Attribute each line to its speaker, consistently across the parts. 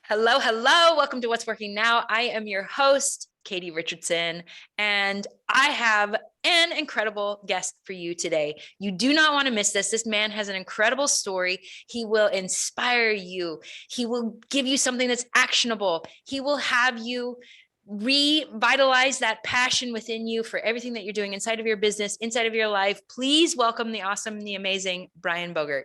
Speaker 1: Hello, hello. Welcome to What's Working Now. I am your host, Katie Richardson, and I have an incredible guest for you today. You do not want to miss this. This man has an incredible story. He will inspire you. He will give you something that's actionable. He will have you revitalize that passion within you for everything that you're doing inside of your business, inside of your life. Please welcome the awesome, the amazing Brian Bogert.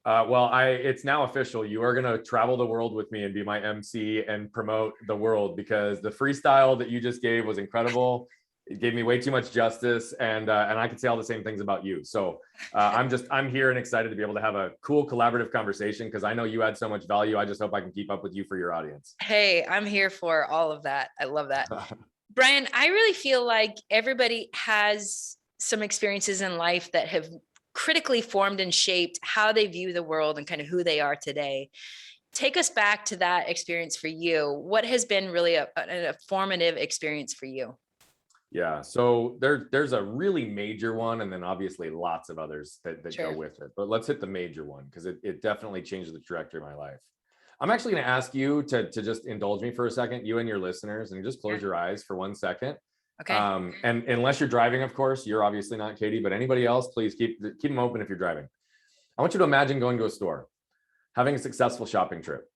Speaker 2: It's now official. You are going to travel the world with me and be my MC and promote the world, because the freestyle that you just gave was incredible. It gave me way too much justice, and I could say all the same things about you. So I'm here and excited to be able to have a cool collaborative conversation, because I know you add so much value. I just hope I can keep up with you for your audience.
Speaker 1: Hey, I'm here for all of that. I love that. Brian, I really feel like everybody has some experiences in life that have critically formed and shaped how they view the world and kind of who they are today. Take us back to that experience for you. What has been really a formative experience for you?
Speaker 2: Yeah, so there's a really major one, and then obviously lots of others that
Speaker 1: Sure.
Speaker 2: go with it. But let's hit the major one, because it definitely changed the trajectory of my life. I'm actually going to ask you to just indulge me for a second, you and your listeners, and just close your eyes for 1 second.
Speaker 1: Okay.
Speaker 2: And unless you're driving, of course, you're obviously not, Katie, but anybody else, please keep them open if you're driving. I want you to imagine going to a store, having a successful shopping trip.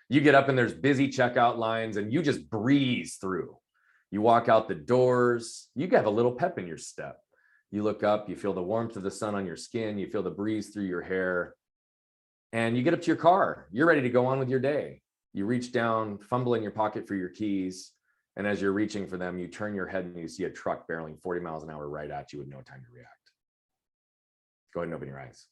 Speaker 2: You get up and there's busy checkout lines, and you just breeze through. You walk out the doors, you have a little pep in your step. You look up, you feel the warmth of the sun on your skin, you feel the breeze through your hair, and you get up to your car. You're ready to go on with your day. You reach down, fumble in your pocket for your keys. And as you're reaching for them, you turn your head and you see a truck barreling 40 miles an hour right at you with no time to react. Go ahead and open your eyes.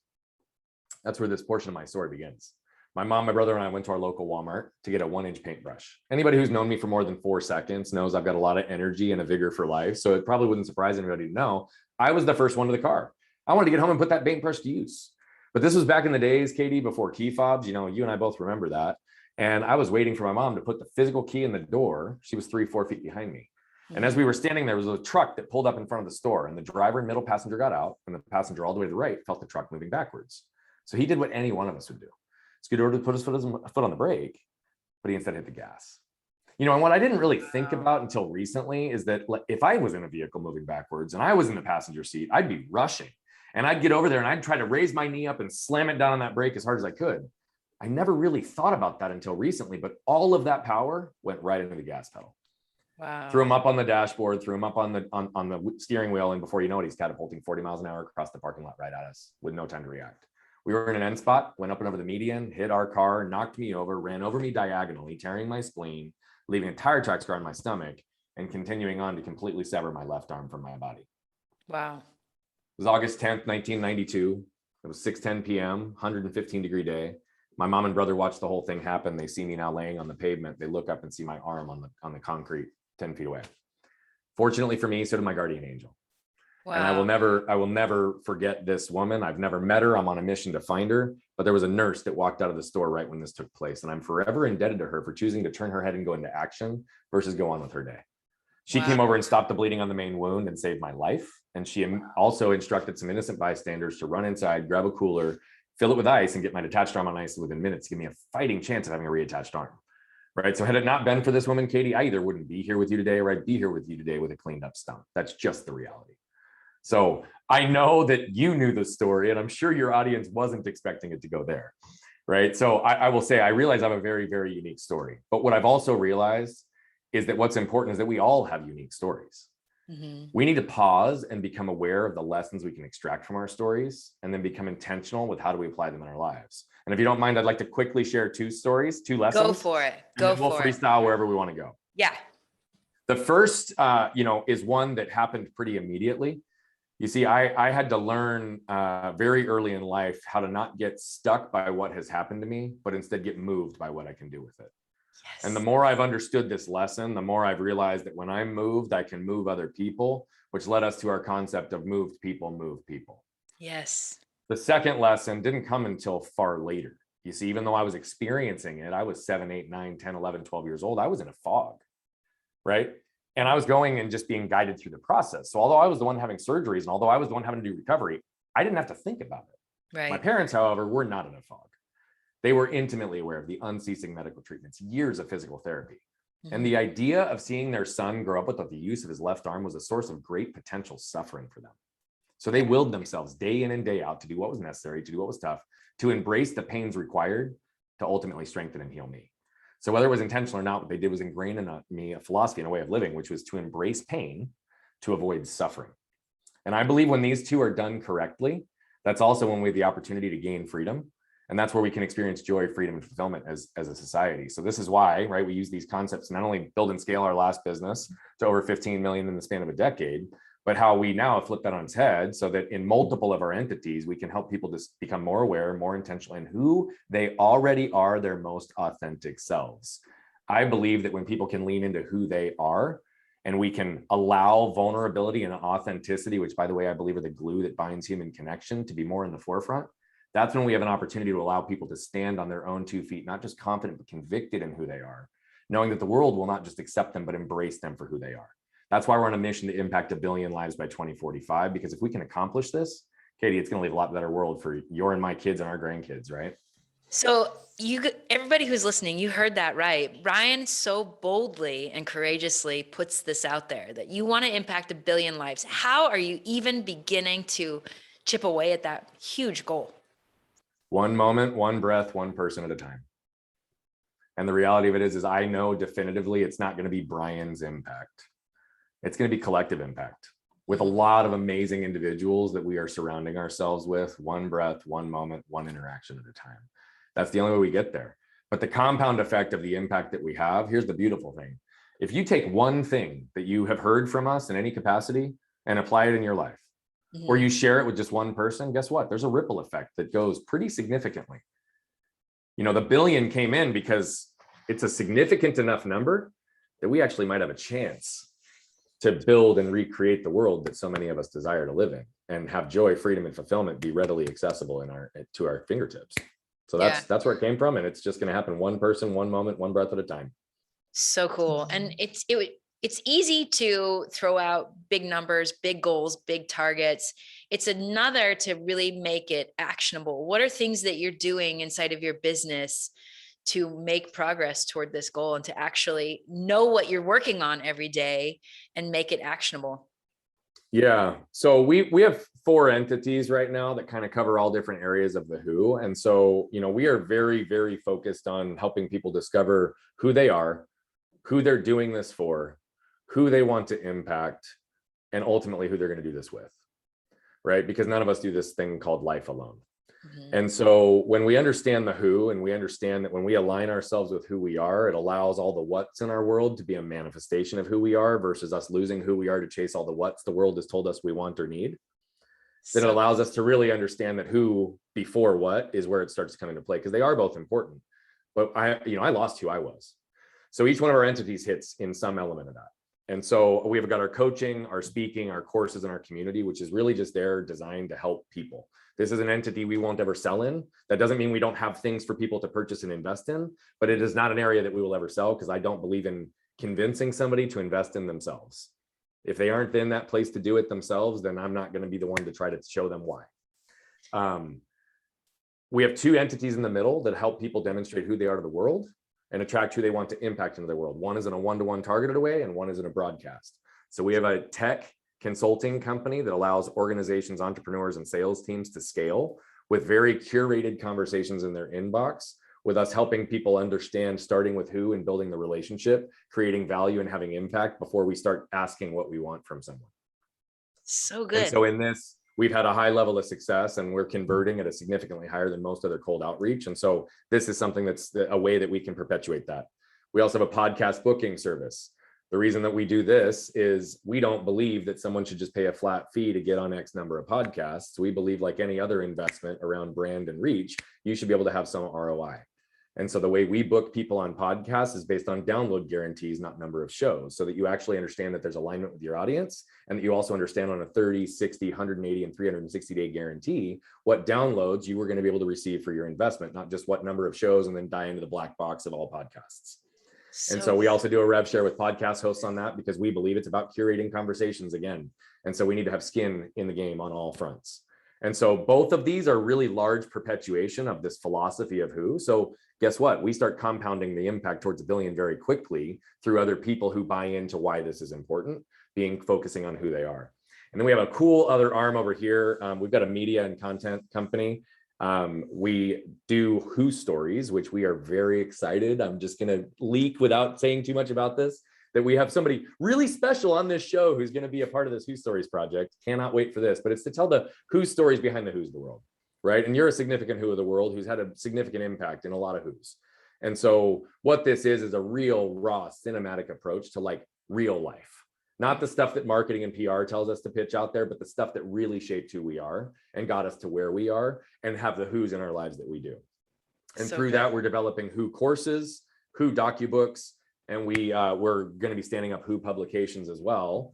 Speaker 2: That's where this portion of my story begins. My mom, my brother, and I went to our local Walmart to get a 1-inch paintbrush. Anybody who's known me for more than 4 seconds knows I've got a lot of energy and a vigor for life. So it probably wouldn't surprise anybody to know I was the first one to the car. I wanted to get home and put that paintbrush to use. But this was back in the days, Katie, before key fobs. You know, you and I both remember that. And I was waiting for my mom to put the physical key in the door. She was 3-4 feet behind me. And as we were standing there was a truck that pulled up in front of the store, and the driver and middle passenger got out, and the passenger all the way to the right felt the truck moving backwards. So he did what any one of us would do. Scooted over to put his foot on the brake, but he instead hit the gas. You know, and what I didn't really think about until recently is that if I was in a vehicle moving backwards and I was in the passenger seat, I'd be rushing. And I'd get over there and I'd try to raise my knee up and slam it down on that brake as hard as I could. I never really thought about that until recently, but all of that power went right into the gas pedal.
Speaker 1: Wow.
Speaker 2: Threw him up on the dashboard, threw him up on the steering wheel, and before you know it, he's catapulting 40 miles an hour across the parking lot right at us with no time to react. We were in an end spot, went up and over the median, hit our car, knocked me over, ran over me diagonally, tearing my spleen, leaving a tire track scar on my stomach, and continuing on to completely sever my left arm from my body.
Speaker 1: Wow.
Speaker 2: It was August 10th, 1992. It was 6:10 p.m., 115-degree day. My mom and brother watch the whole thing happen. They see me now laying on the pavement. They look up and see my arm on the concrete 10 feet away. Fortunately for me, so did my guardian angel. Wow. And I will never forget this woman. I've never met her. I'm on a mission to find her. But there was a nurse that walked out of the store right when this took place. And I'm forever indebted to her for choosing to turn her head and go into action versus go on with her day. She came over and stopped the bleeding on the main wound and saved my life. And she also instructed some innocent bystanders to run inside, grab a cooler, fill it with ice, and get my detached arm on ice within minutes to give me a fighting chance of having a reattached arm. Right. So had it not been for this woman, Katie, I either wouldn't be here with you today, or I'd be here with you today with a cleaned up stump. That's just the reality. So I know that you knew the story, and I'm sure your audience wasn't expecting it to go there. Right. So I will say, I realize I have a very, very unique story. But what I've also realized is that what's important is that we all have unique stories. Mm-hmm. We need to pause and become aware of the lessons we can extract from our stories, and then become intentional with how do we apply them in our lives. And if you don't mind, I'd like to quickly share 2 stories, 2 lessons.
Speaker 1: Go for it.
Speaker 2: We'll freestyle wherever we want to go.
Speaker 1: Yeah.
Speaker 2: The first, is one that happened pretty immediately. You see, I had to learn very early in life how to not get stuck by what has happened to me, but instead get moved by what I can do with it. Yes. And the more I've understood this lesson, the more I've realized that when I'm moved, I can move other people, which led us to our concept of moved people move people.
Speaker 1: Yes.
Speaker 2: The second lesson didn't come until far later. You see, even though I was experiencing it, I was 7, 8, 9, 10, 11, 12 years old. I was in a fog, right? And I was going and just being guided through the process. So although I was the one having surgeries, and although I was the one having to do recovery, I didn't have to think about it.
Speaker 1: Right.
Speaker 2: My parents, however, were not in a fog. They were intimately aware of the unceasing medical treatments, years of physical therapy. And the idea of seeing their son grow up without the use of his left arm was a source of great potential suffering for them. So they willed themselves day in and day out to do what was necessary, to do what was tough, to embrace the pains required to ultimately strengthen and heal me. So whether it was intentional or not, what they did was ingrain in me a philosophy and a way of living, which was to embrace pain to avoid suffering. And I believe when these two are done correctly, that's also when we have the opportunity to gain freedom. And that's where we can experience joy, freedom, and fulfillment as a society. So this is why, right, we use these concepts to not only build and scale our last business to over 15 million in the span of a decade, but how we now flip that on its head so that in multiple of our entities, we can help people just become more aware, more intentional in who they already are, their most authentic selves. I believe that when people can lean into who they are, and we can allow vulnerability and authenticity, which by the way, I believe are the glue that binds human connection, to be more in the forefront, that's when we have an opportunity to allow people to stand on their own 2 feet, not just confident, but convicted in who they are, knowing that the world will not just accept them, but embrace them for who they are. That's why we're on a mission to impact 1 billion lives by 2045, because if we can accomplish this, Katie, it's going to leave a lot better world for your and my kids and our grandkids, right?
Speaker 1: So everybody who's listening, you heard that right. Brian so boldly and courageously puts this out there that you want to impact 1 billion lives. How are you even beginning to chip away at that huge goal?
Speaker 2: One moment, one breath, one person at a time. And the reality of it is I know definitively it's not going to be Brian's impact. It's going to be collective impact with a lot of amazing individuals that we are surrounding ourselves with, one breath, one moment, one interaction at a time. That's the only way we get there. But the compound effect of the impact that we have, here's the beautiful thing. If you take one thing that you have heard from us in any capacity and apply it in your life, or you share it with just one person, guess what? There's a ripple effect that goes pretty significantly. You know, the billion came in because it's a significant enough number that we actually might have a chance to build and recreate the world that so many of us desire to live in and have joy, freedom, and fulfillment be readily accessible to our fingertips. So that's where it came from. And it's just going to happen one person, one moment, one breath at a time.
Speaker 1: So cool. And it's easy to throw out big numbers, big goals, big targets. It's another to really make it actionable. What are things that you're doing inside of your business to make progress toward this goal and to actually know what you're working on every day and make it actionable?
Speaker 2: Yeah. So we have 4 entities right now that kind of cover all different areas of the who. And so, you know, we are very, very focused on helping people discover who they are, who they're doing this for, who they want to impact, and ultimately who they're going to do this with, right? Because none of us do this thing called life alone. And so when we understand the who, and we understand that when we align ourselves with who we are, it allows all the what's in our world to be a manifestation of who we are versus us losing who we are to chase all the what's the world has told us we want or need. Then it allows us to really understand that who before what is where it starts to come into play, because they are both important. But I lost who I was. So each one of our entities hits in some element of that. And so we've got our coaching, our speaking, our courses, and our community, which is really just there designed to help people. This is an entity we won't ever sell in. That doesn't mean we don't have things for people to purchase and invest in, but it is not an area that we will ever sell, because I don't believe in convincing somebody to invest in themselves. If they aren't in that place to do it themselves, then I'm not going to be the one to try to show them why. We have 2 entities in the middle that help people demonstrate who they are to the world and attract who they want to impact into the world. One is in a one-to-one targeted way, and one is in a broadcast. So we have a tech consulting company that allows organizations, entrepreneurs, and sales teams to scale with very curated conversations in their inbox, with us helping people understand, starting with who and building the relationship, creating value and having impact before we start asking what we want from someone.
Speaker 1: So good.
Speaker 2: And so in this, we've had a high level of success, and we're converting at a significantly higher than most other cold outreach. And so this is something that's a way that we can perpetuate that. We also have a podcast booking service. The reason that we do this is we don't believe that someone should just pay a flat fee to get on X number of podcasts. We believe, like any other investment around brand and reach, you should be able to have some ROI. And so the way we book people on podcasts is based on download guarantees, not number of shows, so that you actually understand that there's alignment with your audience, and that you also understand on a 30, 60, 180, and 360-day guarantee what downloads you were going to be able to receive for your investment, not just what number of shows and then die into the black box of all podcasts. And so we also do a rev share with podcast hosts on that, because we believe it's about curating conversations again. And so we need to have skin in the game on all fronts. And so both of these are really large perpetuation of this philosophy of who. So guess what? We start compounding the impact towards a billion very quickly through other people who buy into why this is important, focusing on who they are. And then we have a cool other arm over here. We've got a media and content company. We do Who stories, which we are very excited. I'm just going to leak without saying too much about this, that we have somebody really special on this show who's going to be a part of this Who Stories project. Cannot wait for this, but it's to tell the Who stories behind the Who's of the world, right? And you're a significant Who of the world who's had a significant impact in a lot of Who's. And so what this is a real raw cinematic approach to like real life, not the stuff that marketing and PR tells us to pitch out there, but the stuff that really shaped who we are and got us to where we are and have the Who's in our lives that we do. And so through that, we're developing Who courses, Who docubooks, and we're going to be standing up Who publications as well,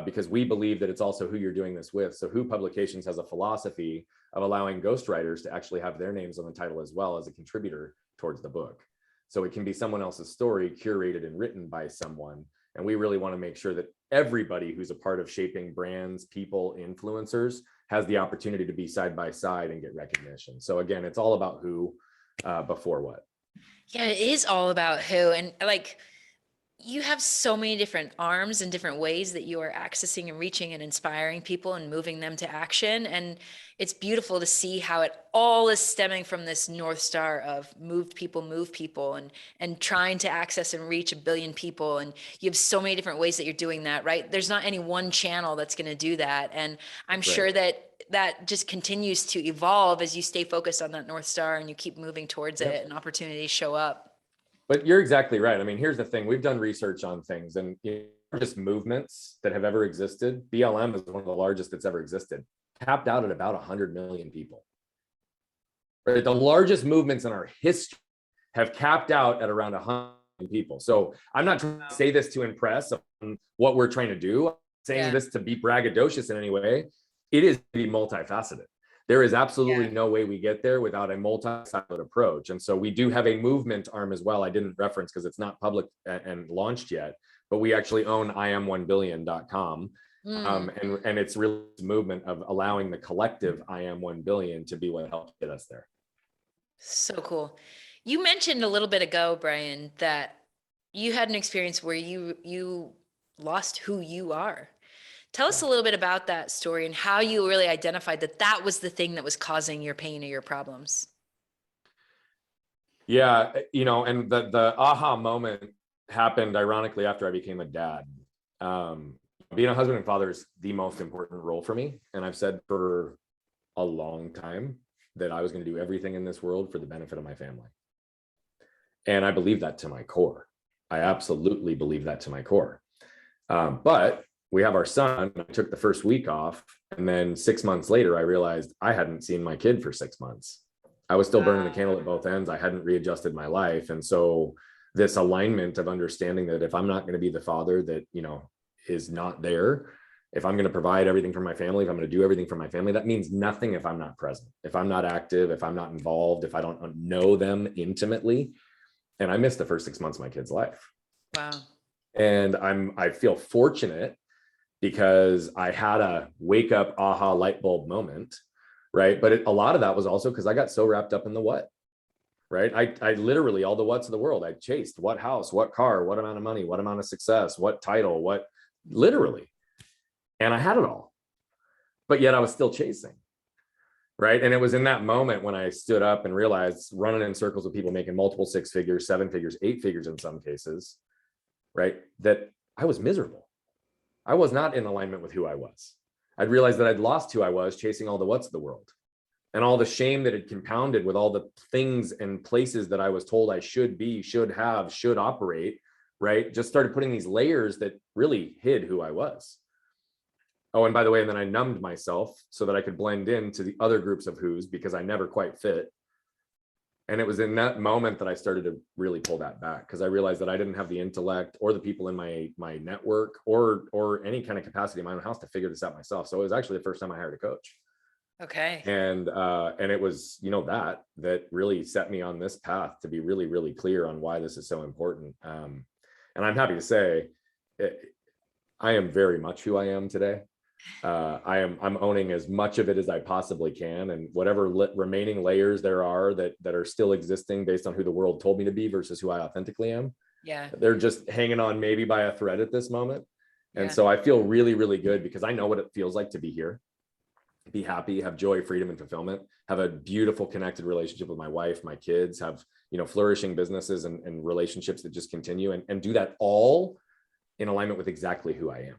Speaker 2: because we believe that it's also who you're doing this with. So Who publications has a philosophy of allowing ghostwriters to actually have their names on the title as well as a contributor towards the book. So it can be someone else's story curated and written by someone. And we really want to make sure that everybody who's a part of shaping brands, people, influencers has the opportunity to be side by side and get recognition. So again, it's all about who before what.
Speaker 1: Yeah, it is all about who. And like, you have so many different arms and different ways that you are accessing and reaching and inspiring people and moving them to action. And it's beautiful to see how it all is stemming from this North Star of move people, and trying to access and reach a billion people. And you have so many different ways that you're doing that, right? There's not any one channel that's going to do that. And I'm sure that that just continues to evolve as you stay focused on that North Star and you keep moving towards it and opportunities show up.
Speaker 2: But you're exactly right. I mean, here's the thing. We've done research on things and just movements that have ever existed. BLM is one of the largest that's ever existed, capped out at about 100 million people. Right? The largest movements in our history have capped out at around 100 million people. So I'm not trying to say this to impress on what we're trying to do. I'm saying this to be braggadocious in any way. It is to be multifaceted. There is absolutely no way we get there without a multi-siloed approach. And so we do have a movement arm as well. I didn't reference because it's not public and launched yet, but we actually own iam1billion.com. And it's really a movement of allowing the collective I am 1 billion to be what helped get us there.
Speaker 1: So cool. You mentioned a little bit ago, Brian, that you had an experience where you lost who you are. Tell us a little bit about that story and how you really identified that that was the thing that was causing your pain or your problems.
Speaker 2: Yeah, and the aha moment happened ironically after I became a dad. Being a husband and father is the most important role for me. And I've said for a long time that I was going to do everything in this world for the benefit of my family. And I believe that to my core. I absolutely believe that to my core. But we have our son. I took the first week off. And then 6 months later, I realized I hadn't seen my kid for 6 months. I was still burning the candle at both ends. I hadn't readjusted my life. And so this alignment of understanding that if I'm not going to be the father that, is not there, if I'm going to provide everything for my family, if I'm going to do everything for my family, that means nothing if I'm not present, if I'm not active, if I'm not involved, if I don't know them intimately. And I missed the first 6 months of my kid's life.
Speaker 1: Wow.
Speaker 2: And I feel fortunate because I had a wake up aha light bulb moment, right? But a lot of that was also because I got so wrapped up in the what, right? I literally, all the what's of the world, I chased what house, what car, what amount of money, what amount of success, what title, what literally. And I had it all, but yet I was still chasing, right? And it was in that moment when I stood up and realized running in circles with people making multiple 6 figures, 7 figures, 8 figures in some cases, right? That I was miserable. I was not in alignment with who I was. I'd realized that I'd lost who I was chasing all the what's of the world and all the shame that had compounded with all the things and places that I was told I should be, should have, should operate, right? Just started putting these layers that really hid who I was. Oh, and by the way, and then I numbed myself so that I could blend into the other groups of who's because I never quite fit. And it was in that moment that I started to really pull that back because I realized that I didn't have the intellect or the people in my network or any kind of capacity in my own house to figure this out myself. So it was actually the first time I hired a coach.
Speaker 1: Okay.
Speaker 2: And it was, that really set me on this path to be really, really clear on why this is so important. And I'm happy to say I am very much who I am today. I'm owning as much of it as I possibly can, and whatever remaining layers there are that are still existing based on who the world told me to be versus who I authentically am.
Speaker 1: Yeah.
Speaker 2: They're just hanging on maybe by a thread at this moment. And
Speaker 1: Yeah.
Speaker 2: so I feel really, really good because I know what it feels like to be here, be happy, have joy, freedom, and fulfillment, have a beautiful connected relationship with my wife, my kids, have, flourishing businesses and relationships that just continue, and do that all in alignment with exactly who I am.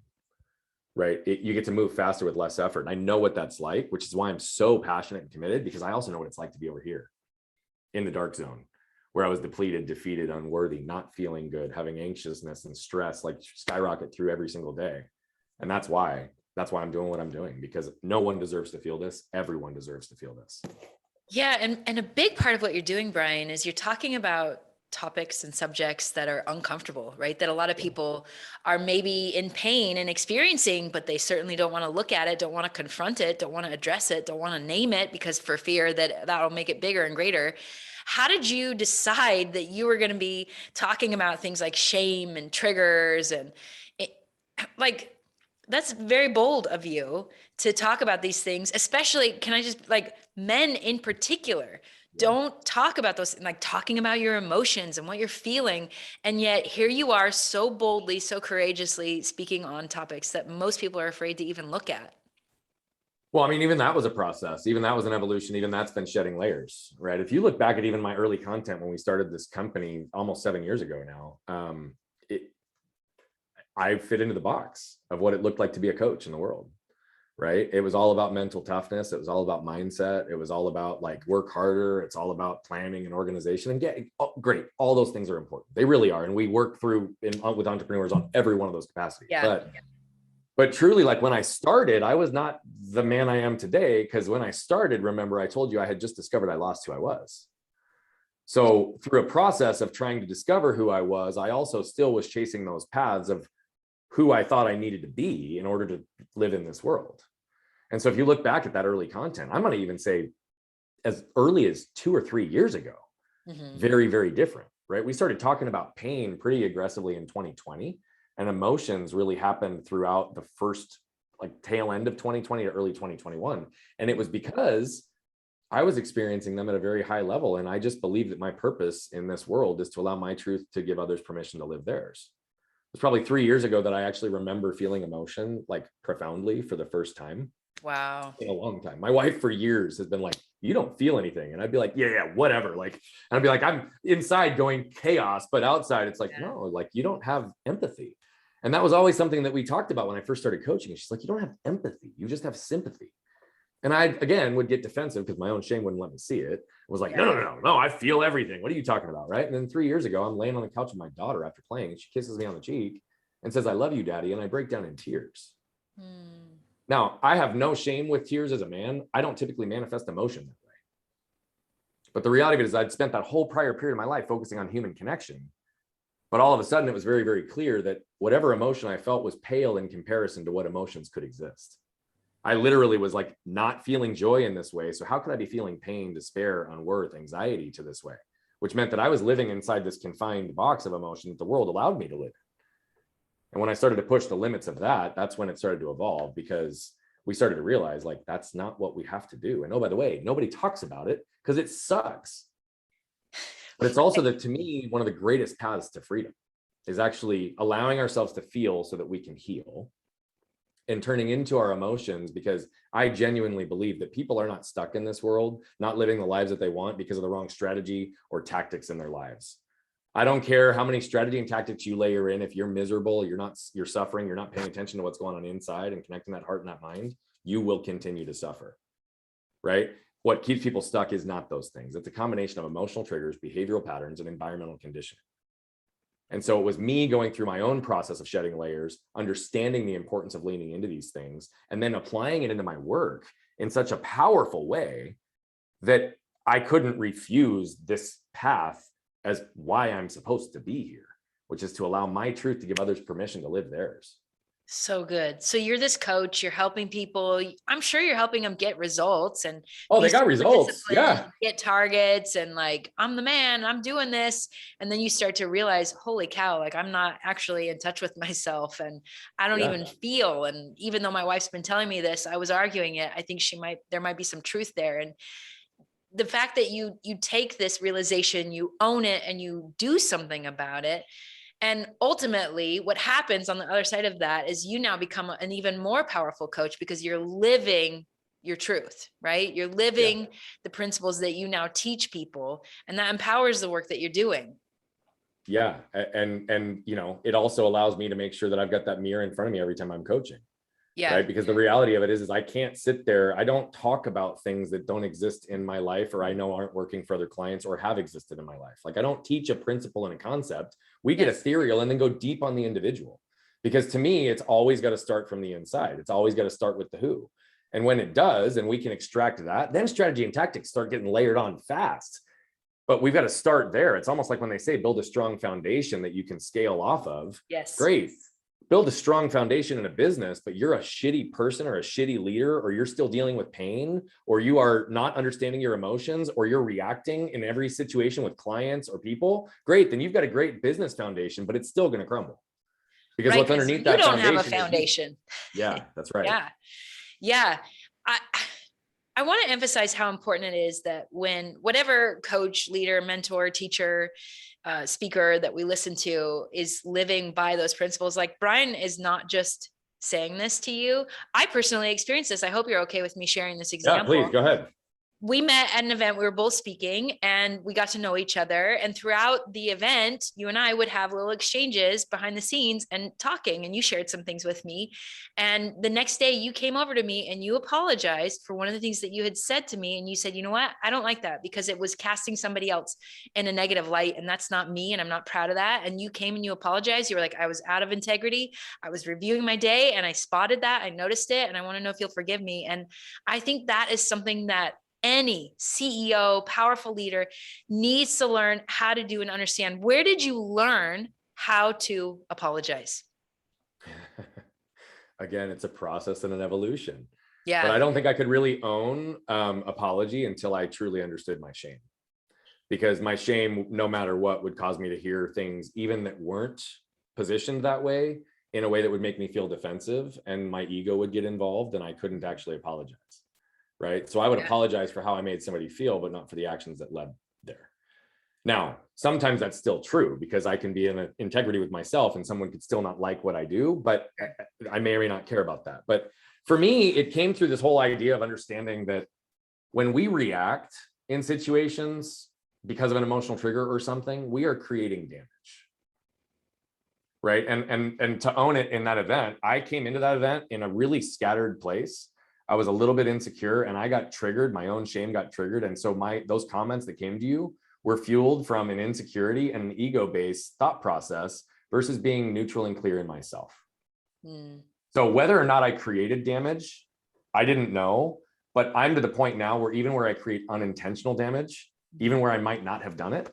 Speaker 2: Right. You get to move faster with less effort. And I know what that's like, which is why I'm so passionate and committed, because I also know what it's like to be over here in the dark zone, where I was depleted, defeated, unworthy, not feeling good, having anxiousness and stress like skyrocket through every single day. And that's why I'm doing what I'm doing, because no one deserves to feel this. Everyone deserves to feel this.
Speaker 1: Yeah. And a big part of what you're doing, Brian, is you're talking about topics and subjects that are uncomfortable, right? That a lot of people are maybe in pain and experiencing, but they certainly don't want to look at it, don't want to confront it, don't want to address it, don't want to name it, because for fear that that'll make it bigger and greater. How did you decide that you were going to be talking about things like shame and triggers and it, like, that's very bold of you to talk about these things, especially, can I just, like, men in particular don't talk about those, like talking about your emotions and what you're feeling. And yet here you are so boldly, so courageously speaking on topics that most people are afraid to even look at.
Speaker 2: Well, I mean, even that was a process. Even that was an evolution. Even that's been shedding layers, right? If you look back at even my early content when we started this company almost 7 years ago now, I fit into the box of what it looked like to be a coach in the world, right? It was all about mental toughness. It was all about mindset. It was all about like work harder. It's all about planning and organization and getting, great. All those things are important. They really are. And we work through with entrepreneurs on every one of those capacities.
Speaker 1: Yeah.
Speaker 2: But truly, like when I started, I was not the man I am today, because when I started, remember, I told you I had just discovered I lost who I was. So through a process of trying to discover who I was, I also still was chasing those paths of who I thought I needed to be in order to live in this world. And so if you look back at that early content, I'm going to even say as early as 2 or 3 years ago, very, very different, right? We started talking about pain pretty aggressively in 2020, and emotions really happened throughout the first like tail end of 2020 to early 2021. And it was because I was experiencing them at a very high level. And I just believe that my purpose in this world is to allow my truth to give others permission to live theirs. It was probably 3 years ago that I actually remember feeling emotion like profoundly for the first time.
Speaker 1: Wow.
Speaker 2: In a long time. My wife for years has been like, you don't feel anything. And I'd be like, yeah, whatever. Like, and I'd be like, I'm inside going chaos, but outside it's like, no, like you don't have empathy. And that was always something that we talked about when I first started coaching. She's like, you don't have empathy. You just have sympathy. And I, again, would get defensive because my own shame wouldn't let me see it. I was like, no, I feel everything. What are you talking about? Right. And then 3 years ago, I'm laying on the couch with my daughter after playing, and she kisses me on the cheek and says, I love you, Daddy. And I break down in tears. Now, I have no shame with tears as a man. I don't typically manifest emotion that way. But the reality of it is I'd spent that whole prior period of my life focusing on human connection. But all of a sudden, it was very, very clear that whatever emotion I felt was pale in comparison to what emotions could exist. I literally was like not feeling joy in this way. So how could I be feeling pain, despair, unworth, anxiety to this way? Which meant that I was living inside this confined box of emotion that the world allowed me to live in. And when I started to push the limits of that, that's when it started to evolve, because we started to realize like, that's not what we have to do. And oh, by the way, nobody talks about it because it sucks. But it's also that, to me, one of the greatest paths to freedom is actually allowing ourselves to feel so that we can heal, and turning into our emotions, because I genuinely believe that people are not stuck in this world, not living the lives that they want because of the wrong strategy or tactics in their lives. I don't care how many strategy and tactics you layer in. If you're miserable, you're suffering, you're not paying attention to what's going on inside and connecting that heart and that mind, you will continue to suffer, right? What keeps people stuck is not those things. It's a combination of emotional triggers, behavioral patterns, and environmental conditioning. And so it was me going through my own process of shedding layers, understanding the importance of leaning into these things, and then applying it into my work in such a powerful way that I couldn't refuse this path as why I'm supposed to be here, which is to allow my truth to give others permission to live theirs.
Speaker 1: So good. So you're this coach, you're helping people. I'm sure you're helping them get results and
Speaker 2: Oh,
Speaker 1: be
Speaker 2: they got
Speaker 1: super
Speaker 2: results.
Speaker 1: disciplined,
Speaker 2: Yeah.
Speaker 1: get targets, and like, I'm the man, I'm doing this. And then you start to realize, holy cow, like I'm not actually in touch with myself and I don't
Speaker 2: Yeah.
Speaker 1: even feel. And even though my wife's been telling me this, I was arguing it. I think there might be some truth there. And the fact that you take this realization, you own it, and you do something about it. And ultimately, what happens on the other side of that is you now become an even more powerful coach because you're living your truth, right? You're
Speaker 2: Yeah.
Speaker 1: living the principles that you now teach people, and that empowers the work that you're doing.
Speaker 2: Yeah. And you know, it also allows me to make sure that I've got that mirror in front of me every time I'm coaching.
Speaker 1: Yeah.
Speaker 2: Right. Because the reality of it is I can't sit there. I don't talk about things that don't exist in my life or I know aren't working for other clients or have existed in my life. Like I don't teach a principle and a concept. We get
Speaker 1: Yes.
Speaker 2: ethereal and then go deep on the individual. Because to me, it's always got to start from the inside. It's always got to start with the who. And when it does, and we can extract that, then strategy and tactics start getting layered on fast. But we've got to start there. It's almost like when they say build a strong foundation that you can scale off of.
Speaker 1: Yes.
Speaker 2: Great. Build a strong foundation in a business, but you're a shitty person or a shitty leader, or you're still dealing with pain, or you are not understanding your emotions, or you're reacting in every situation with clients or people. Great. Then you've got a great business foundation, but it's still going to crumble because
Speaker 1: Right.
Speaker 2: what's
Speaker 1: Because
Speaker 2: underneath
Speaker 1: you
Speaker 2: that
Speaker 1: don't have a
Speaker 2: foundation is you.
Speaker 1: foundation.
Speaker 2: Yeah, that's right.
Speaker 1: Yeah. Yeah. I, I want to emphasize how important it is that when whatever coach, leader, mentor, teacher, speaker that we listen to is living by those principles, like Brian is not just saying this to you. I personally experienced this. I hope you're okay with me sharing this
Speaker 2: Yeah, please
Speaker 1: example.
Speaker 2: go ahead.
Speaker 1: We met at an event. We were both speaking and we got to know each other. And throughout the event, you and I would have little exchanges behind the scenes and talking. And you shared some things with me. And the next day, you came over to me and you apologized for one of the things that you had said to me. And you said, you know what? I don't like that because it was casting somebody else in a negative light. And that's not me. And I'm not proud of that. And you came and you apologized. You were like, I was out of integrity. I was reviewing my day and I spotted that. I noticed it. And I want to know if you'll forgive me. And I think that is something that any CEO, powerful leader needs to learn how to do and understand. Where did you learn how to apologize?
Speaker 2: Again, it's a process and an evolution. But I
Speaker 1: Yeah.
Speaker 2: don't think I could really own apology until I truly understood my shame. Because my shame, no matter what, would cause me to hear things even that weren't positioned that way in a way that would make me feel defensive, and my ego would get involved and I couldn't actually apologize. Right. So I would
Speaker 1: Yeah.
Speaker 2: apologize for how I made somebody feel, but not for the actions that led there. Now, sometimes that's still true because I can be in integrity with myself and someone could still not like what I do, but I may or may not care about that. But for me, it came through this whole idea of understanding that when we react in situations because of an emotional trigger or something, we are creating damage. Right. And to own it in that event, I came into that event in a really scattered place. I was a little bit insecure and I got triggered. My own shame got triggered. And so those comments that came to you were fueled from an insecurity and an ego-based thought process versus being neutral and clear in myself. Mm. So whether or not I created damage, I didn't know, but I'm to the point now where even where I create unintentional damage, even where I might not have done it,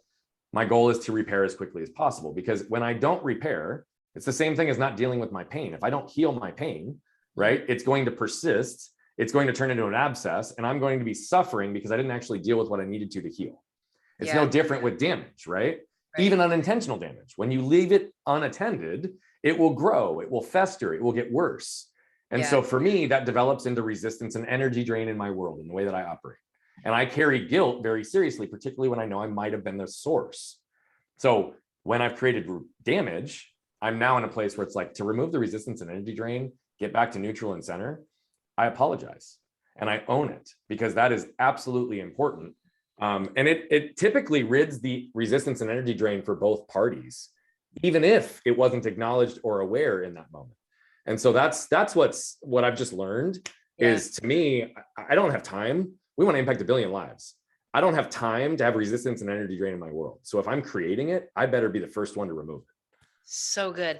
Speaker 2: my goal is to repair as quickly as possible. Because when I don't repair, it's the same thing as not dealing with my pain. If I don't heal my pain, right, it's going to persist. It's going to turn into an abscess and I'm going to be suffering because I didn't actually deal with what I needed to heal. It's no different with damage, right? Even unintentional damage. When you leave it unattended, it will grow, it will fester, it will get worse. And so for me, that develops into resistance and energy drain in my world, in the way that I operate. And I carry guilt very seriously, particularly when I know I might have been the source. So when I've created damage, I'm now in a place where it's like, to remove the resistance and energy drain, get back to neutral and center, I apologize and I own it because that is absolutely important. And it typically rids the resistance and energy drain for both parties, even if it wasn't acknowledged or aware in that moment. And so that's what I've just learned is, to me, I don't have time. We want to impact 1 billion lives. I don't have time to have resistance and energy drain in my world. So if I'm creating it, I better be the first one to remove it.
Speaker 1: So good.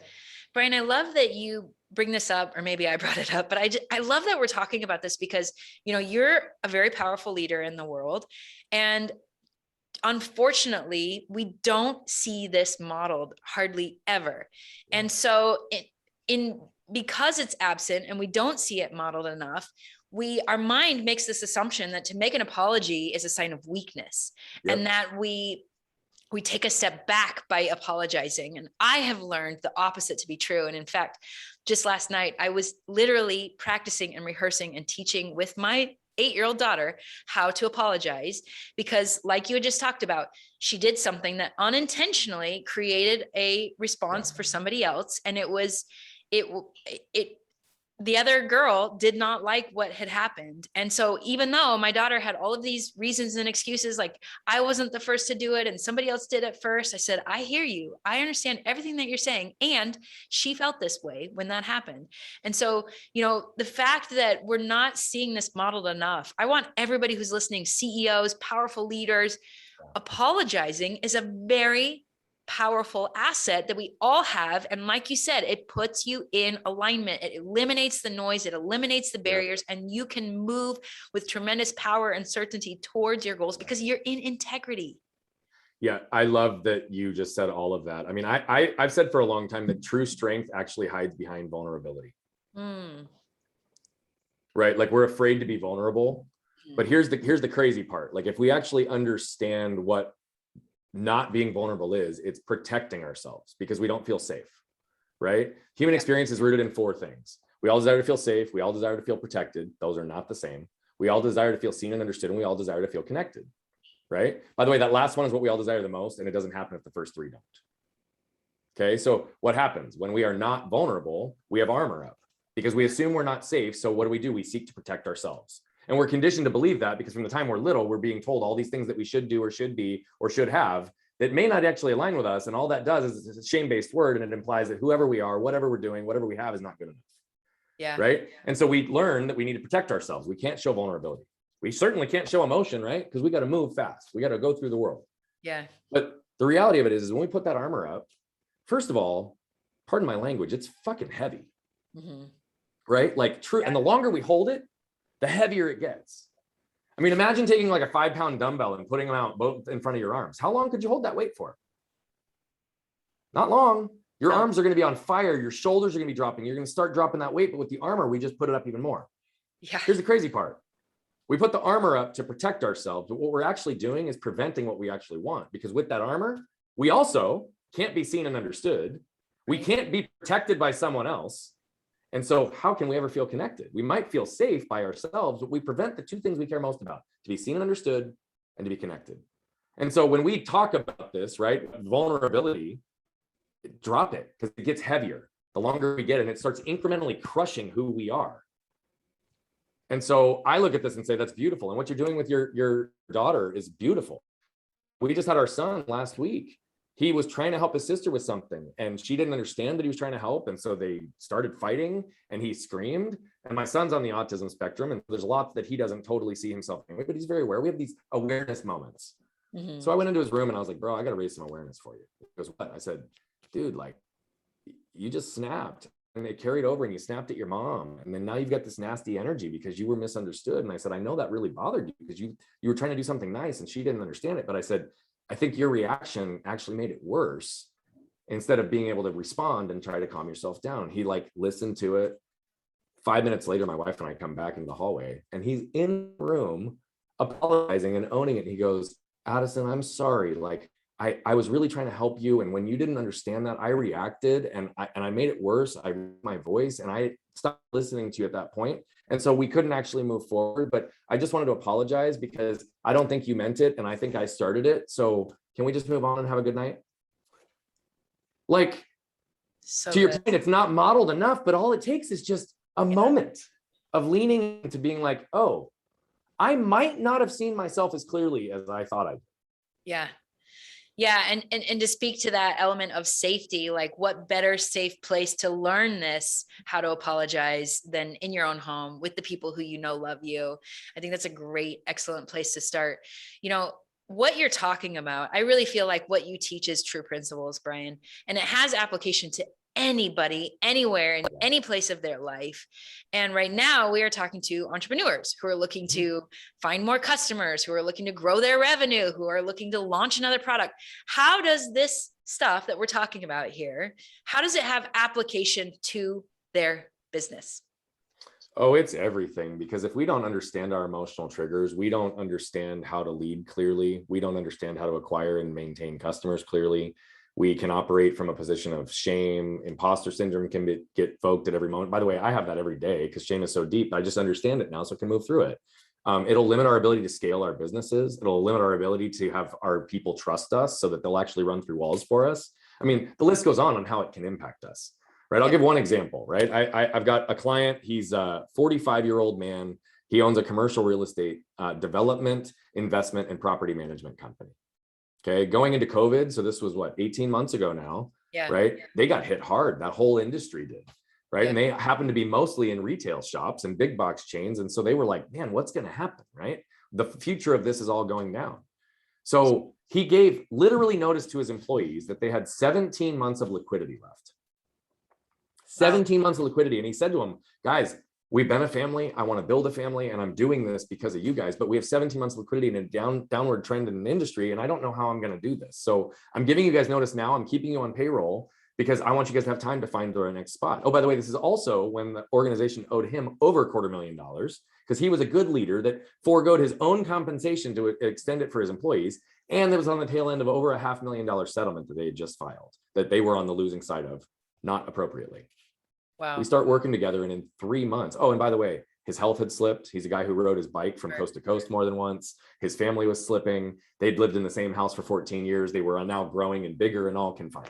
Speaker 1: Brian, I love that you bring this up, or maybe I brought it up, but I love that we're talking about this because, you're a very powerful leader in the world. And unfortunately, we don't see this modeled hardly ever. And so because it's absent and we don't see it modeled enough, our mind makes this assumption that to make an apology is a sign of weakness. Yep. And that we take a step back by apologizing. And I have learned the opposite to be true. And in fact, just last night, I was literally practicing and rehearsing and teaching with my 8-year-old daughter how to apologize, because like you had just talked about, she did something that unintentionally created a response for somebody else. And the other girl did not like what had happened. And so even though my daughter had all of these reasons and excuses, like I wasn't the first to do it and somebody else did it first, I said, I hear you. I understand everything that you're saying. And she felt this way when that happened. And so, the fact that we're not seeing this modeled enough, I want everybody who's listening, CEOs, powerful leaders, apologizing is a very powerful asset that we all have. And like you said, it puts you in alignment. It eliminates the noise, it eliminates the barriers, and you can move with tremendous power and certainty towards your goals because you're in integrity.
Speaker 2: Yeah, I love that you just said all of that. I mean, I've said for a long time that true strength actually hides behind vulnerability. Right? Like we're afraid to be vulnerable. But here's the crazy part. Like if we actually understand what not being vulnerable is, it's protecting ourselves because we don't feel safe, right? Human experience is rooted in 4 things. We all desire to feel safe. We all desire to feel protected. Those are not the same. We all desire to feel seen and understood, and we all desire to feel connected, right? By the way, that last one is what we all desire the most, and it doesn't happen if the first 3 don't. Okay, so what happens? When we are not vulnerable, we have armor up because we assume we're not safe. So what do? We seek to protect ourselves. And we're conditioned to believe that because from the time we're little, we're being told all these things that we should do or should be or should have that may not actually align with us. And all that does is it's a shame-based word, and it implies that whoever we are, whatever we're doing, whatever we have is not good enough. Yeah. Right. And so we learn that we need to protect ourselves. We can't show vulnerability. We certainly can't show emotion, right? Because we got to move fast. We got to go through the world. Yeah. But the reality of it is when we put that armor up, first of all, pardon my language, it's fucking heavy. Right? Like true. Yeah. And the longer we hold it, the heavier it gets. I mean, imagine taking like a 5-pound dumbbell and putting them out both in front of your arms. How long could you hold that weight for? Not long. Your arms are going to be on fire. Your shoulders are going to be dropping. You're going to start dropping that weight, but with the armor, we just put it up even more. Yeah. Here's the crazy part. We put the armor up to protect ourselves, but what we're actually doing is preventing what we actually want, because with that armor, we also can't be seen and understood. We can't be protected by someone else. And so how can we ever feel connected? We might feel safe by ourselves, but we prevent the 2 things we care most about, to be seen and understood and to be connected. And so when we talk about this, right, vulnerability, drop it because it gets heavier the longer we get it, and it starts incrementally crushing who we are. And so I look at this and say, that's beautiful. And what you're doing with your daughter is beautiful. We just had our son last week. He was trying to help his sister with something and she didn't understand that he was trying to help. And so they started fighting and he screamed. And my son's on the autism spectrum. And there's a lot that he doesn't totally see himself in, but he's very aware. We have these awareness moments. So I went into his room and I was like, bro, I got to raise some awareness for you. He goes, what? I said, dude, like you just snapped and it carried over and you snapped at your mom. And then now you've got this nasty energy because you were misunderstood. And I said, I know that really bothered you because you were trying to do something nice and she didn't understand it. But I said, I think your reaction actually made it worse instead of being able to respond and try to calm yourself down. He like listened to it. 5 minutes later, my wife and I come back into the hallway and he's in the room apologizing and owning it. He goes, Addison, I'm sorry. Like I was really trying to help you. And when you didn't understand that, I reacted and I made it worse. I raised my voice and I stopped listening to you at that point. And so we couldn't actually move forward, but I just wanted to apologize because I don't think you meant it. And I think I started it. So can we just move on and have a good night? Like, so to your point, it's not modeled enough, but all it takes is just a moment of leaning into being like, oh, I might not have seen myself as clearly as I thought I did.
Speaker 1: Yeah. Yeah. And to speak to that element of safety, like what better safe place to learn this, how to apologize than in your own home with the people who you know love you. I think that's a great, excellent place to start. What you're talking about, I really feel like what you teach is true principles, Brian, and it has application to anybody, anywhere, in any place of their life. And right now we are talking to entrepreneurs who are looking to find more customers, who are looking to grow their revenue, who are looking to launch another product. How does this stuff that we're talking about here, how does it have application to their business?
Speaker 2: Oh, it's everything, because if we don't understand our emotional triggers, we don't understand how to lead clearly. We don't understand how to acquire and maintain customers clearly. We can operate from a position of shame. Imposter syndrome can get evoked at every moment. By the way, I have that every day because shame is so deep. I just understand it now, so I can move through it. It'll limit our ability to scale our businesses. It'll limit our ability to have our people trust us so that they'll actually run through walls for us. I mean, the list goes on how it can impact us. Right. I'll give one example. Right. I've got a client. He's a 45-year-old man. He owns a commercial real estate development, investment, and property management company. Okay. Going into COVID. So this was what, 18 months ago now.
Speaker 1: Yeah.
Speaker 2: Right. They got hit hard. That whole industry did. Right. And they happened to be mostly in retail shops and big box chains. And so they were like, man, what's going to happen? Right. The future of this is all going down. So he gave literally notice to his employees that they had 17 months of liquidity left. 17 months of liquidity. And he said to them, guys, we've been a family. I want to build a family, and I'm doing this because of you guys, but we have 17 months of liquidity and a downward trend in an industry. And I don't know how I'm going to do this. So I'm giving you guys notice now. I'm keeping you on payroll because I want you guys to have time to find their next spot. Oh, by the way, this is also when the organization owed him over $250,000 because he was a good leader that foregoed his own compensation to extend it for his employees. And it was on the tail end of over a $500,000 settlement that they had just filed that they were on the losing side of, not appropriately.
Speaker 1: Wow.
Speaker 2: We start working together, and in 3 months, oh, and by the way, his health had slipped. He's a guy who rode his bike from coast to coast more than once. His family was slipping. They'd lived in the same house for 14 years. They were now growing and bigger and all confined.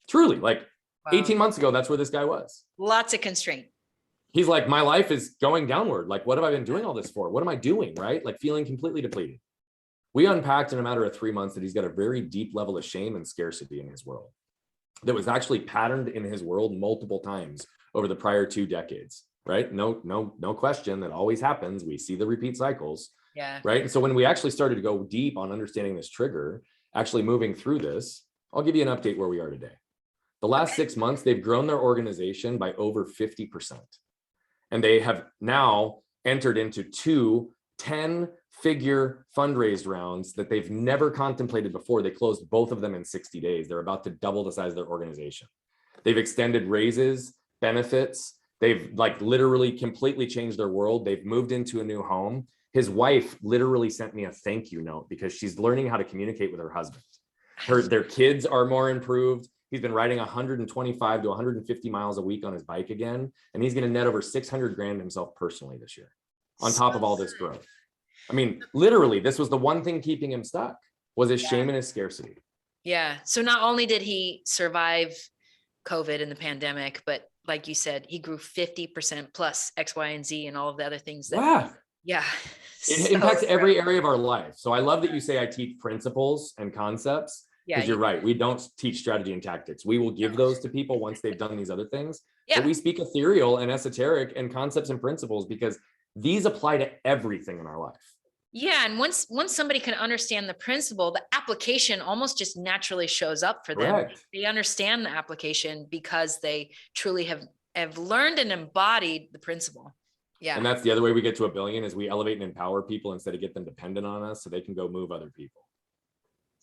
Speaker 2: Truly, like 18 months ago, that's where this guy was.
Speaker 1: Lots of constraint.
Speaker 2: He's like, my life is going downward. Like, what have I been doing all this for? What am I doing? Right? Like feeling completely depleted. We unpacked in a matter of 3 months that he's got a very deep level of shame and scarcity in his world that was actually patterned in his world multiple times over the prior 2 decades, right? No question, that always happens. We see the repeat cycles, right? And so when we actually started to go deep on understanding this trigger, actually moving through this, I'll give you an update where we are today. The last 6 months, they've grown their organization by over 50%. And they have now entered into 2 10-figure fundraised rounds that they've never contemplated before. They closed both of them in 60 days. They're about to double the size of their organization. They've extended raises, benefits. They've like literally completely changed their world. They've moved into a new home. His wife literally sent me a thank you note because she's learning how to communicate with her husband. Their kids are more improved. He's been riding 125 to 150 miles a week on his bike again. And he's going to net over 600 grand himself personally this year on top of all this growth. I mean, literally, this was the one thing keeping him stuck was his shame and his scarcity.
Speaker 1: Yeah. So not only did he survive COVID and the pandemic, but like you said, he grew 50% plus X, Y, and Z and all of the other things that,
Speaker 2: it impacts every area of our life. So I love that you say I teach principles and concepts, because you're right. We don't teach strategy and tactics. We will give those to people once they've done these other things. But we speak ethereal and esoteric and concepts and principles because these apply to everything in our life.
Speaker 1: Yeah. And once somebody can understand the principle, the application almost just naturally shows up for them.
Speaker 2: Correct.
Speaker 1: They understand the application because they truly have learned and embodied the principle. Yeah.
Speaker 2: And that's the other way we get to $1 billion is we elevate and empower people instead of get them dependent on us so they can go move other people.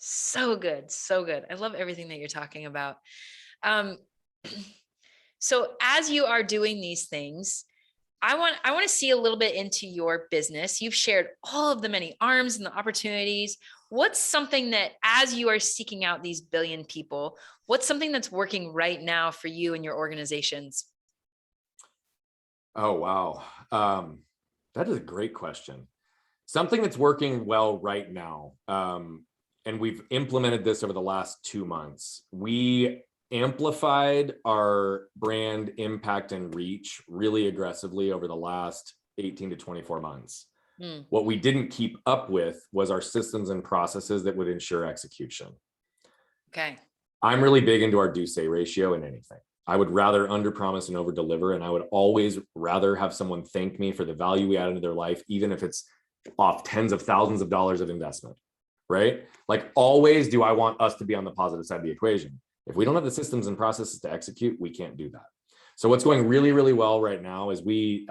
Speaker 1: So good. So good. I love everything that you're talking about. So as you are doing these things, I want to see a little bit into your business. You've shared all of the many arms and the opportunities. What's something that as you are seeking out these billion people, what's something that's working right now for you and your organizations?
Speaker 2: Oh, wow. That is a great question. Something that's working well right now. And we've implemented this over the last 2 months. We amplified our brand impact and reach really aggressively over the last 18 to 24 months. What we didn't keep up with was our systems and processes that would ensure execution.
Speaker 1: Okay.
Speaker 2: I'm really big into our do-say ratio in anything. I would rather under-promise and over-deliver, and I would always rather have someone thank me for the value we add into their life, even if it's off tens of thousands of dollars of investment, right? Like always do I want us to be on the positive side of the equation. If we don't have the systems and processes to execute, we can't do that. So what's going really, really well right now is we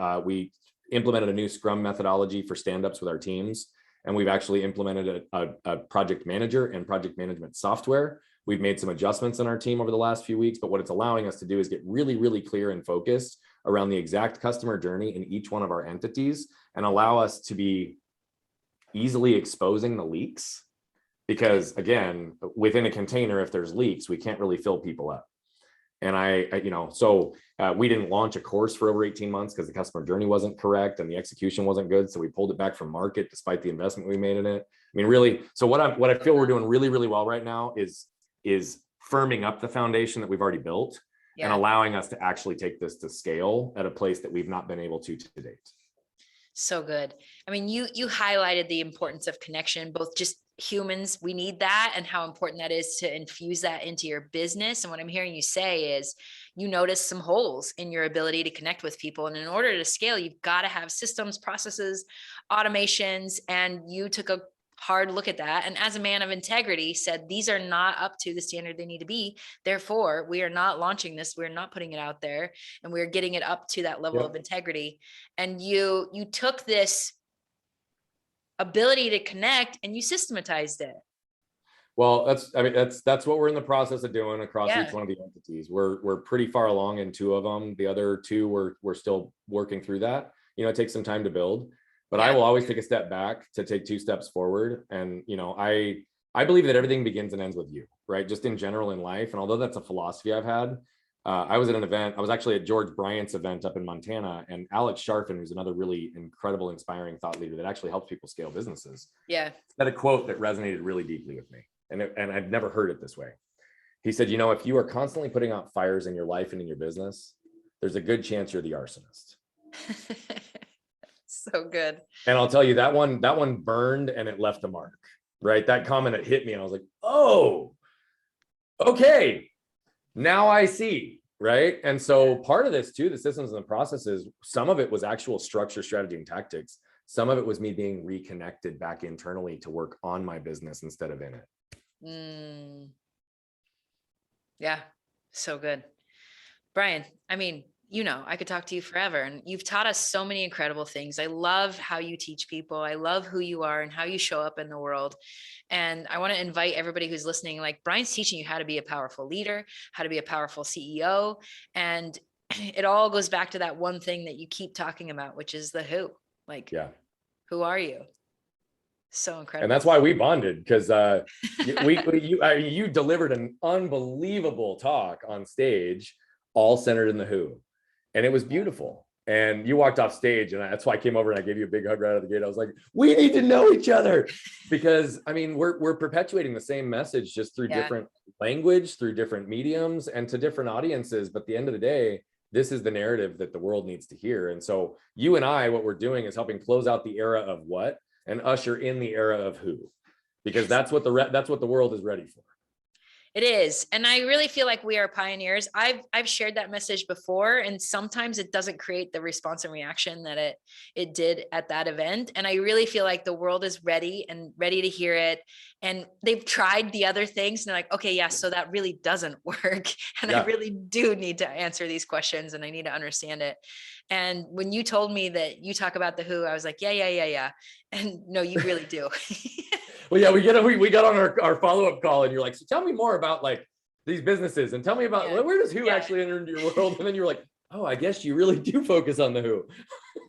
Speaker 2: implemented a new Scrum methodology for stand-ups with our teams. And we've actually implemented a project manager and project management software We've made some adjustments in our team over the last few weeks, but what it's allowing us to do is get really, really clear and focused around the exact customer journey in each one of our entities and allow us to be easily exposing the leaks. Because again, within a container, if there's leaks, we can't really fill people up. And we didn't launch a course for over 18 months because the customer journey wasn't correct and the execution wasn't good. So we pulled it back from market despite the investment we made in it. I mean, really, so what I feel we're doing really, really well right now is firming up the foundation that we've already built and allowing us to actually take this to scale at a place that we've not been able to date.
Speaker 1: So good. I mean, you highlighted the importance of connection, both just humans, we need that, and how important that is to infuse that into your business. And what I'm hearing you say is you notice some holes in your ability to connect with people. And in order to scale, you've got to have systems, processes, automations, and you took a hard look at that. And as a man of integrity said, these are not up to the standard they need to be. Therefore, we are not launching this. We're not putting it out there, and we're getting it up to that level of integrity. And you took this ability to connect and you systematized it.
Speaker 2: Well, that's what we're in the process of doing across each one of the entities. We're pretty far along in two of them. The other two, we're still working through that. It takes some time to build. But I will always take a step back to take 2 steps forward. And, I believe that everything begins and ends with you, right? Just in general in life. And although that's a philosophy I've had, I was at an event. I was actually at George Bryant's event up in Montana, and Alex Sharfin, who's another really incredible, inspiring thought leader that actually helps people scale businesses. Had a quote that resonated really deeply with me. And I've never heard it this way. He said, if you are constantly putting out fires in your life and in your business, there's a good chance you're the arsonist.
Speaker 1: So good.
Speaker 2: And I'll tell you, that one burned and it left a mark, right? That comment, it hit me and I was like, oh, okay, now I see, right? And so part of this too, the systems and the processes, some of it was actual structure, strategy, and tactics. Some of it was me being reconnected back internally to work on my business instead of in it.
Speaker 1: Yeah, so good. Brian, I mean, I could talk to you forever, and you've taught us so many incredible things. I love how you teach people. I love who you are and how you show up in the world. And I want to invite everybody who's listening, like Brian's teaching you how to be a powerful leader, how to be a powerful CEO. And it all goes back to that one thing that you keep talking about, which is the who. Who are you? So incredible.
Speaker 2: And that's why we bonded, because you delivered an unbelievable talk on stage, all centered in the who. And it was beautiful. And you walked off stage, and that's why I came over and I gave you a big hug right out of the gate. I was like, we need to know each other, because we're perpetuating the same message, just through different language, through different mediums, and to different audiences. But at the end of the day, this is the narrative that the world needs to hear. And so you and I, what we're doing is helping close out the era of what and usher in the era of who, because that's what the world is ready for.
Speaker 1: It is. And I really feel like we are pioneers. I've shared that message before, and sometimes it doesn't create the response and reaction that it did at that event. And I really feel like the world is ready to hear it. And they've tried the other things and they're like, okay, yeah, so that really doesn't work. And I really do need to answer these questions, and I need to understand it. And when you told me that you talk about the who, I was like, yeah. And no, you really do.
Speaker 2: Well, yeah, we got on our follow-up call, and you're like, so tell me more about like these businesses, and tell me about where does who actually enter into your world? And then you're like, oh, I guess you really do focus on the who.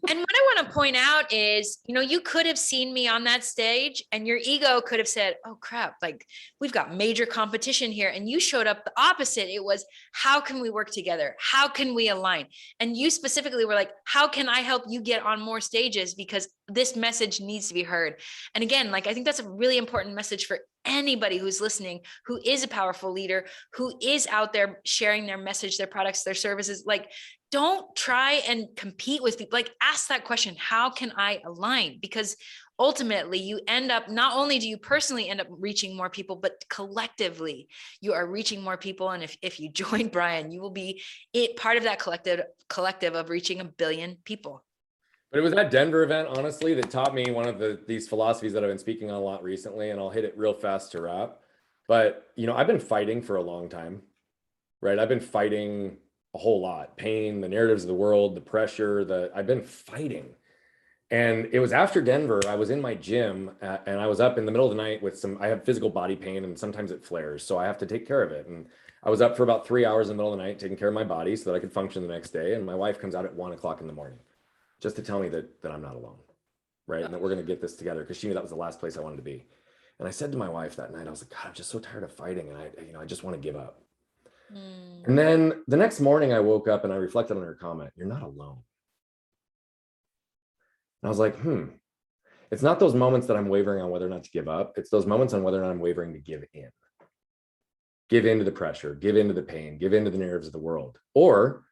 Speaker 1: And what I want to point out is, you could have seen me on that stage and your ego could have said, oh crap, like we've got major competition here. And you showed up the opposite. It was, how can we work together? How can we align? And you specifically were like, how can I help you get on more stages? Because this message needs to be heard. And again, like, I think that's a really important message for anybody who's listening, who is a powerful leader, who is out there sharing their message, their products, their services. Like, don't try and compete with people. Like, ask that question, how can I align? Because ultimately you end up, not only do you personally end up reaching more people, but collectively you are reaching more people. And if you join Brian, you will be part of that collective of reaching 1 billion people.
Speaker 2: But it was that Denver event, honestly, that taught me one of these philosophies that I've been speaking on a lot recently, and I'll hit it real fast to wrap. But, I've been fighting for a long time, right? I've been fighting a whole lot. Pain, the narratives of the world, the pressure, I've been fighting. And it was after Denver. I was in my gym and I was up in the middle of the night with I have physical body pain and sometimes it flares. So I have to take care of it. And I was up for about 3 hours in the middle of the night, taking care of my body so that I could function the next day. And my wife comes out at 1 o'clock in the morning just to tell me that I'm not alone. Right. And that we're going to get this together, because she knew that was the last place I wanted to be. And I said to my wife that night, I was like, God, I'm just so tired of fighting. And I just want to give up. And then the next morning I woke up and I reflected on her comment, "You're not alone." And I was like, it's not those moments that I'm wavering on whether or not to give up. It's those moments on whether or not I'm wavering to give in. Give into the pressure, give into the pain, give into the narratives of the world. Or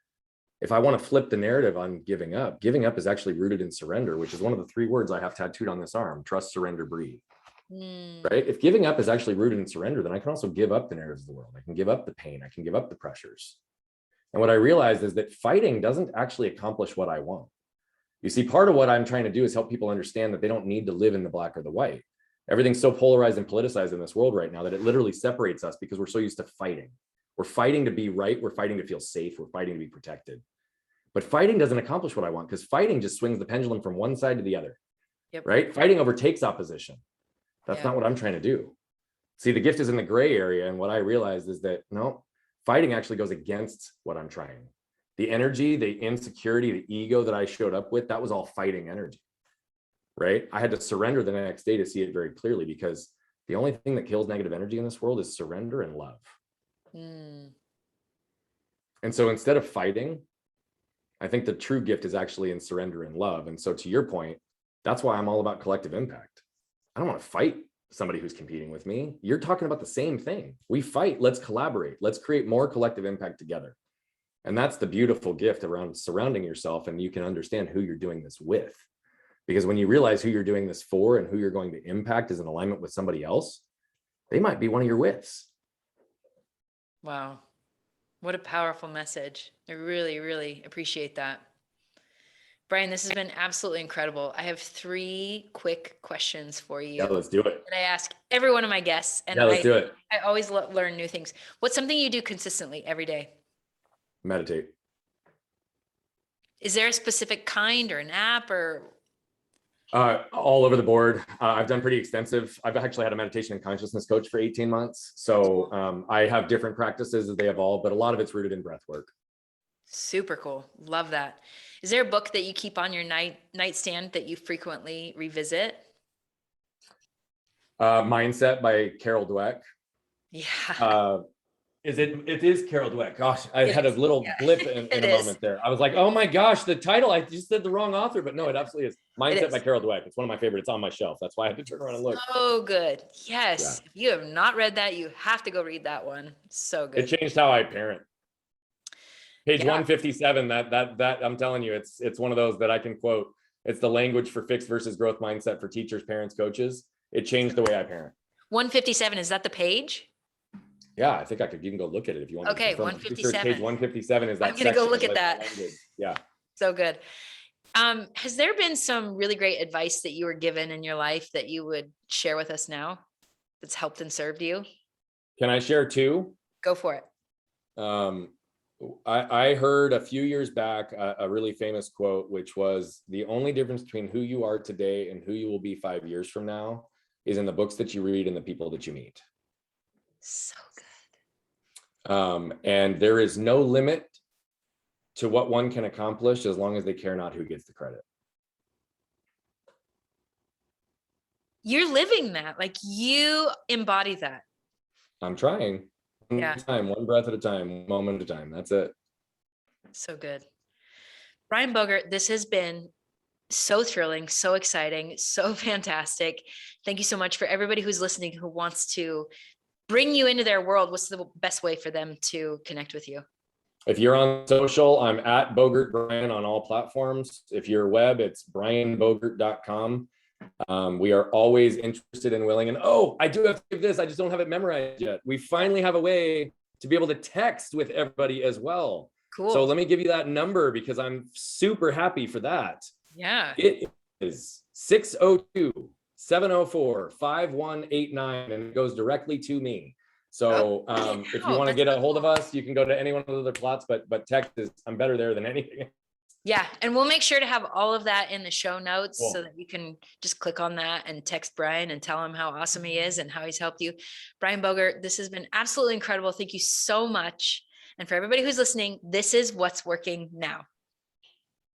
Speaker 2: if I want to flip the narrative on giving up is actually rooted in surrender, which is one of the 3 words I have tattooed on this arm: trust, surrender, breathe. Right? If giving up is actually rooted in surrender, then I can also give up the narratives of the world. I can give up the pain. I can give up the pressures. And what I realized is that fighting doesn't actually accomplish what I want. You see, part of what I'm trying to do is help people understand that they don't need to live in the black or the white. Everything's so polarized and politicized in this world right now that it literally separates us because we're so used to fighting. We're fighting to be right. We're fighting to feel safe. We're fighting to be protected. But fighting doesn't accomplish what I want, because fighting just swings the pendulum from one side to the other. Yep. Right? Fighting overtakes opposition. That's not what I'm trying to do. See, the gift is in the gray area. And what I realized is that no, fighting actually goes against what I'm trying. The energy, the insecurity, the ego that I showed up with, that was all fighting energy, right? I had to surrender the next day to see it very clearly, because the only thing that kills negative energy in this world is surrender and love. And so instead of fighting, I think the true gift is actually in surrender and love. And so to your point, that's why I'm all about collective impact. I don't want to fight somebody who's competing with me. You're talking about the same thing. We fight, let's collaborate. Let's create more collective impact together. And that's the beautiful gift around surrounding yourself. And you can understand who you're doing this with. Because when you realize who you're doing this for and who you're going to impact is in alignment with somebody else, they might be one of your withs.
Speaker 1: Wow. What a powerful message. I really, really appreciate that. Brian, this has been absolutely incredible. I have 3 quick questions for you.
Speaker 2: Yeah, let's do it.
Speaker 1: That I ask every one of my guests. And
Speaker 2: yeah, let's do it.
Speaker 1: I always learn new things. What's something you do consistently every day?
Speaker 2: Meditate.
Speaker 1: Is there a specific kind or an app or?
Speaker 2: All over the board. I've done pretty extensive. I've actually had a meditation and consciousness coach for 18 months. So I have different practices as they evolve, but a lot of it's rooted in breath work.
Speaker 1: Super cool. Love that. Is there a book that you keep on your nightstand that you frequently revisit?
Speaker 2: Mindset by Dweck.
Speaker 1: Yeah.
Speaker 2: It is Carol Dweck. Gosh, I had a little blip in a moment there. I was like, oh my gosh, the title, I just said the wrong author, but no, it absolutely is. Mindset by Carol Dweck. It's one of my favorites. It's on my shelf. That's why I had to turn around and look.
Speaker 1: Oh, good. Yes. Yeah. If you have not read that, you have to go read that one. So good.
Speaker 2: It changed how I parent. Page 157, that I'm telling you, it's one of those that I can quote. It's the language for fixed versus growth mindset for teachers, parents, coaches. It changed the way I parent.
Speaker 1: 157, is that the page?
Speaker 2: Yeah, I think you can go look at it if you want.
Speaker 1: Okay, 157.
Speaker 2: Page 157 is that.
Speaker 1: I'm gonna go look at that.
Speaker 2: Yeah.
Speaker 1: So good. Has there been some really great advice that you were given in your life that you would share with us now that's helped and served you?
Speaker 2: Can I share 2?
Speaker 1: Go for it.
Speaker 2: I heard a few years back a really famous quote, which was, the only difference between who you are today and who you will be 5 years from now is in the books that you read and the people that you meet.
Speaker 1: So good.
Speaker 2: And there is no limit to what one can accomplish as long as they care not who gets the credit.
Speaker 1: You're living that, like you embody that.
Speaker 2: I'm trying. One breath at a time, 1 moment at a time. That's it.
Speaker 1: So good. Brian Bogert, this has been so thrilling, so exciting, so fantastic. Thank you so much. For everybody who's listening, who wants to bring you into their world, what's the best way for them to connect with you?
Speaker 2: If you're on social, I'm at Bogert Brian on all platforms. If you're web, it's brianbogert.com. We are always interested and willing. And I do have to give this. I just don't have it memorized yet. We finally have a way to be able to text with everybody as well.
Speaker 1: Cool.
Speaker 2: So let me give you that number because I'm super happy for that.
Speaker 1: Yeah.
Speaker 2: It is 602-704-5189, and it goes directly to me. So if you want to get a hold of us, you can go to any one of the other plots, but text is, I'm better there than anything.
Speaker 1: Yeah. And we'll make sure to have all of that in the show notes
Speaker 2: Cool.
Speaker 1: so that you can just click on that and text Brian and tell him how awesome he is and how he's helped you. Brian Bogert, this has been absolutely incredible. Thank you so much. And for everybody who's listening, this is what's working now.